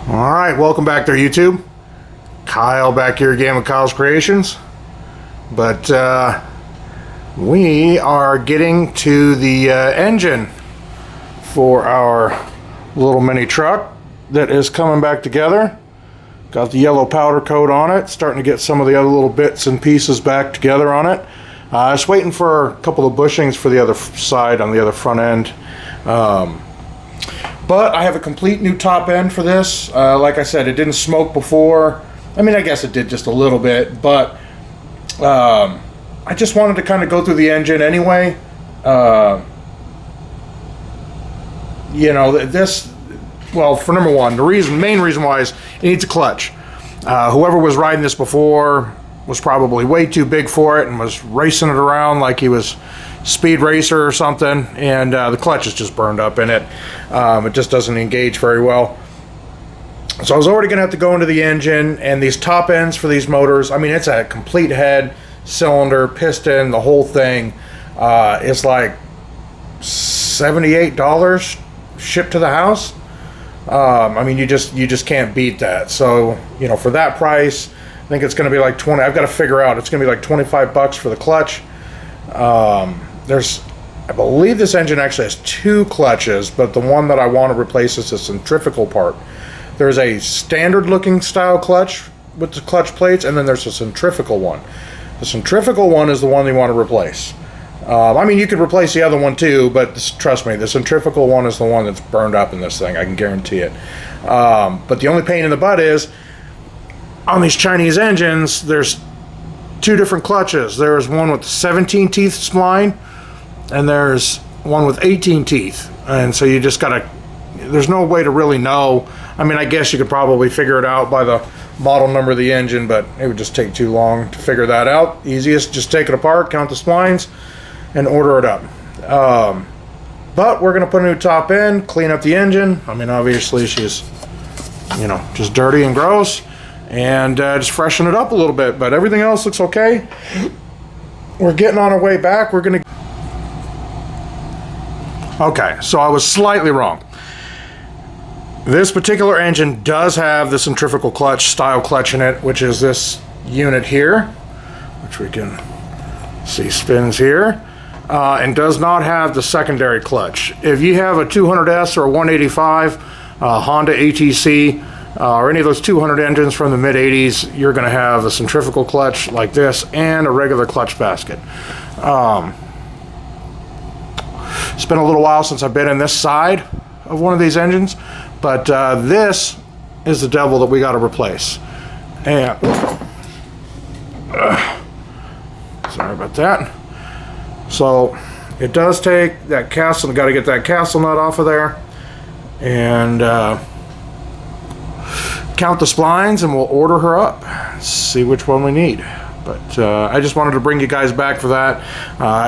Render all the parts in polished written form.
Alright, welcome back there, YouTube. Kyle back here again with Kyle's Creations. But we are getting to the engine for our little mini truck that is coming back together. Got the yellow powder coat on it, starting to get some of the other little bits and pieces back together on it. Just waiting for a couple of bushings for the other side on the other front end. But I have a complete new top end for this. Like I said, it didn't smoke before. I mean, I guess it did just a little bit, but I just wanted to kind of go through the engine anyway. You know, this, well, for number one, the main reason why is it needs a clutch. Whoever was riding this before was probably way too big for it and was racing it around like he was speed racer or something, and the clutch is just burned up in it. It just doesn't engage very well. So I was already gonna have to go into the engine, and these top ends for these motors, I mean, it's a complete head, cylinder, piston, the whole thing. It's like $78 shipped to the house. I mean, you just can't beat that. So, you know, for that price, I think it's gonna be like 20. I've got to figure out, it's gonna be like 25 bucks for the clutch. I believe this engine actually has two clutches, but the one that I want to replace is the centrifugal part. There's a standard looking style clutch with the clutch plates, and then there's a centrifugal one. The centrifugal one is the one you want to replace. I mean, you could replace the other one too, but trust me, the centrifugal one is the one that's burned up in this thing, I can guarantee it. But the only pain in the butt is, on these Chinese engines, there's two different clutches. There's one with 17 teeth spline, and there's one with 18 teeth. And so you just gotta, there's no way to really know. I mean, I guess you could probably figure it out by the model number of the engine, but it would just take too long to figure that out. Easiest, just take it apart, count the splines, and order it up. But we're gonna put a new top end, clean up the engine. I mean, obviously she's, you know, just dirty and gross, and just freshen it up a little bit, but everything else looks okay. We're getting on our way back. We're gonna, okay, so I was slightly wrong. This particular engine does have the centrifugal clutch style clutch in it, which is this unit here, which we can see spins here, and does not have the secondary clutch. If you have a 200S or a 185 Honda ATC, or any of those 200 engines from the mid-80s, you're going to have a centrifugal clutch like this and a regular clutch basket. It's been a little while since I've been in this side of one of these engines, but this is the devil that we got to replace. And sorry about that. So it does take that castle, got to get that castle nut off of there, and count the splines, and we'll order her up, see which one we need. But I just wanted to bring you guys back for that.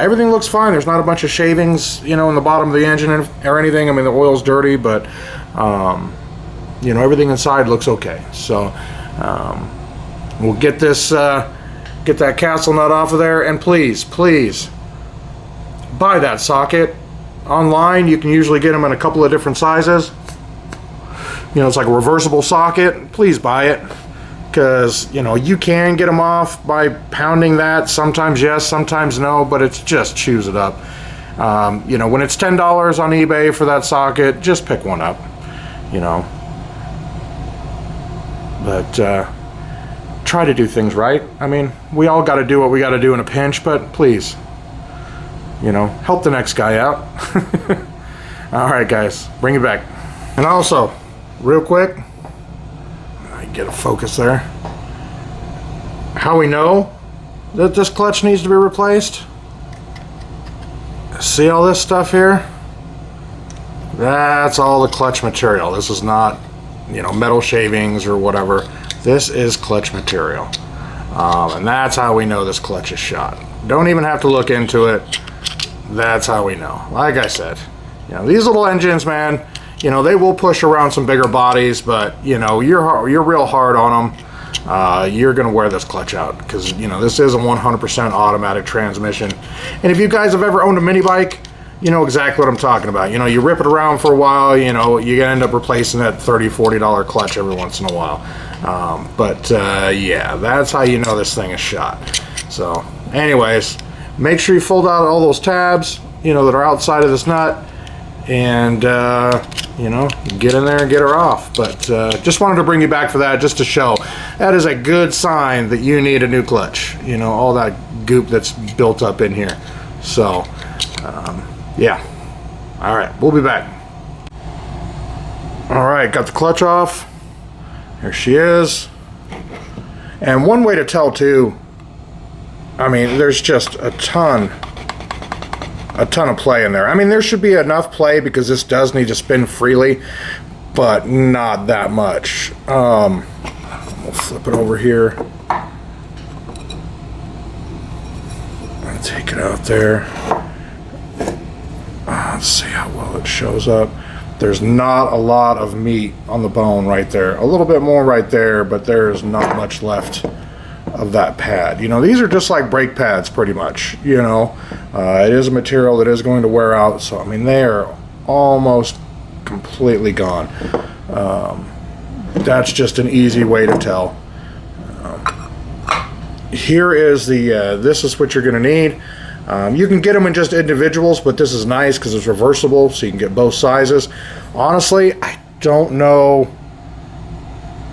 Everything looks fine. There's not a bunch of shavings, you know, in the bottom of the engine or anything. I mean, the oil's dirty, but you know, everything inside looks okay. So we'll get this, get that castle nut off of there, and please buy that socket online. You can usually get them in a couple of different sizes. You know, it's like a reversible socket. Please buy it, because, you know, you can get them off by pounding that. Sometimes yes, sometimes no, but it's just chews it up. You know, when it's $10 on eBay for that socket, just pick one up, you know. But try to do things right. I mean, we all got to do what we got to do in a pinch, but please, you know, help the next guy out. All right, guys, bring it back. And also, real quick, I get a focus there. How we know that this clutch needs to be replaced? See all this stuff here? That's all the clutch material. This is not, you know, metal shavings or whatever. This is clutch material. And that's how we know this clutch is shot. Don't even have to look into it. That's how we know. Like I said, you know, these little engines, man, you know, they will push around some bigger bodies, but, you know, you're real hard on them. You're going to wear this clutch out, because, you know, this is a 100% automatic transmission. And if you guys have ever owned a mini bike, you know exactly what I'm talking about. You know, you rip it around for a while, you know, you end up replacing that $30, $40 clutch every once in a while. Yeah, that's how you know this thing is shot. So anyways, make sure you fold out all those tabs, you know, that are outside of this nut, and you know, get in there and get her off. But just wanted to bring you back for that, just to show that is a good sign that you need a new clutch. You know, all that goop that's built up in here. So yeah, all right, we'll be back. All right, got the clutch off. Here she is. And one way to tell too, I mean, there's just a ton of play in there. I mean, there should be enough play because this does need to spin freely, but not that much. We'll flip it over here. I'll take it out there. Let's see how well it shows up. There's not a lot of meat on the bone right there. A little bit more right there, but there's not much left of that pad. You know, these are just like brake pads pretty much. You know, it is a material that is going to wear out, so I mean, they are almost completely gone. That's just an easy way to tell. Here is the this is what you're going to need. You can get them in just individuals, but this is nice because it's reversible, so you can get both sizes. Honestly, I don't know.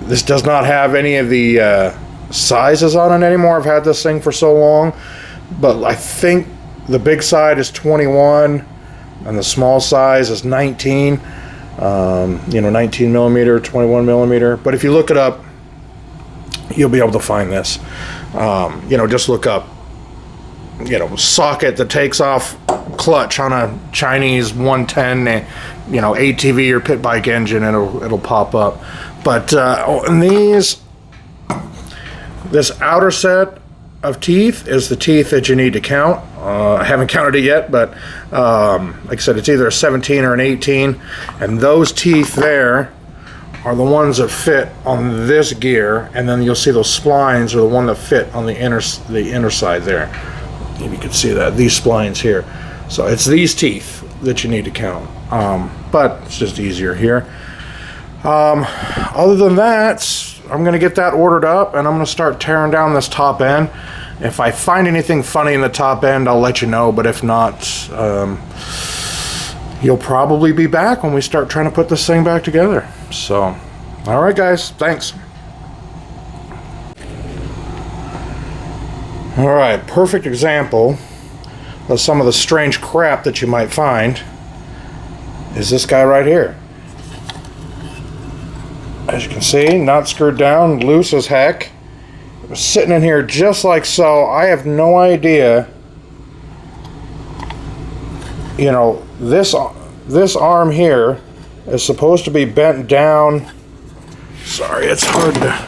This does not have any of the sizes on it anymore. I've had this thing for so long, but I think the big side is 21 and the small size is 19. You know, 19 millimeter, 21 millimeter. But if you look it up, you'll be able to find this. You know, just look up, you know, socket that takes off clutch on a Chinese 110, you know, ATV or pit bike engine, and it'll pop up. But and this outer set of teeth is the teeth that you need to count. I haven't counted it yet, but like I said, it's either a 17 or an 18, and those teeth there are the ones that fit on this gear, and then you'll see those splines are the one that fit on the inner side there. If you can see that, these splines here. So it's these teeth that you need to count, but it's just easier here. Other than that, I'm going to get that ordered up, and I'm going to start tearing down this top end. If I find anything funny in the top end, I'll let you know, but if not, you'll probably be back when we start trying to put this thing back together. So, all right, guys, thanks. All right, perfect example of some of the strange crap that you might find is this guy right here. As you can see, not screwed down, loose as heck. It was sitting in here just like so. I have no idea. You know, this arm here is supposed to be bent down. Sorry, it's hard to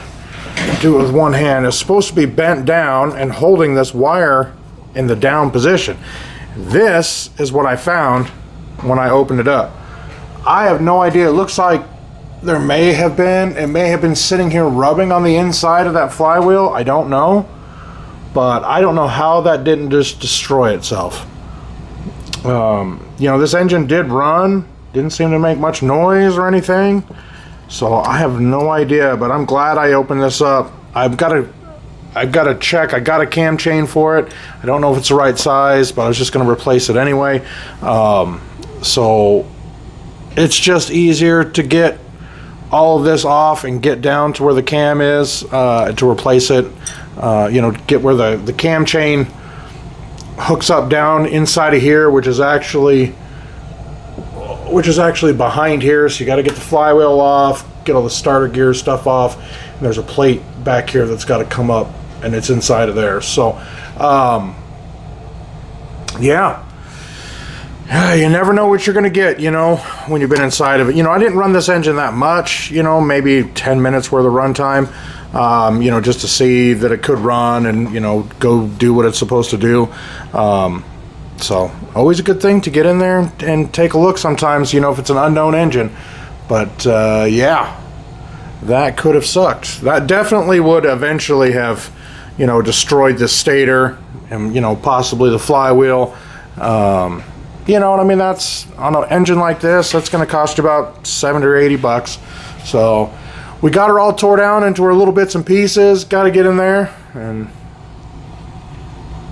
do it with one hand. It's supposed to be bent down and holding this wire in the down position. This is what I found when I opened it up. I have no idea. It looks like it may have been sitting here rubbing on the inside of that flywheel. I don't know, but I don't know how that didn't just destroy itself. You know, this engine did run, didn't seem to make much noise or anything, so I have no idea, but I'm glad I opened this up. I've got to check. I got a cam chain for it. I don't know if it's the right size, but I was just going to replace it anyway. So it's just easier to get all of this off and get down to where the cam is to replace it. You know, get where the cam chain hooks up down inside of here, which is actually behind here. So you got to get the flywheel off, get all the starter gear stuff off, and there's a plate back here that's got to come up, and it's inside of there. So yeah, you never know what you're going to get, you know, when you've been inside of it. You know, I didn't run this engine that much, you know, maybe 10 minutes worth of runtime, you know, just to see that it could run and, you know, go do what it's supposed to do. So always a good thing to get in there and take a look sometimes, you know, if it's an unknown engine. But yeah, that could have sucked. That definitely would eventually have, you know, destroyed the stator and, you know, possibly the flywheel. you know what I mean? That's on an engine like this, that's going to cost you about 70 or 80 bucks. So we got her all tore down into her little bits and pieces. Got to get in there and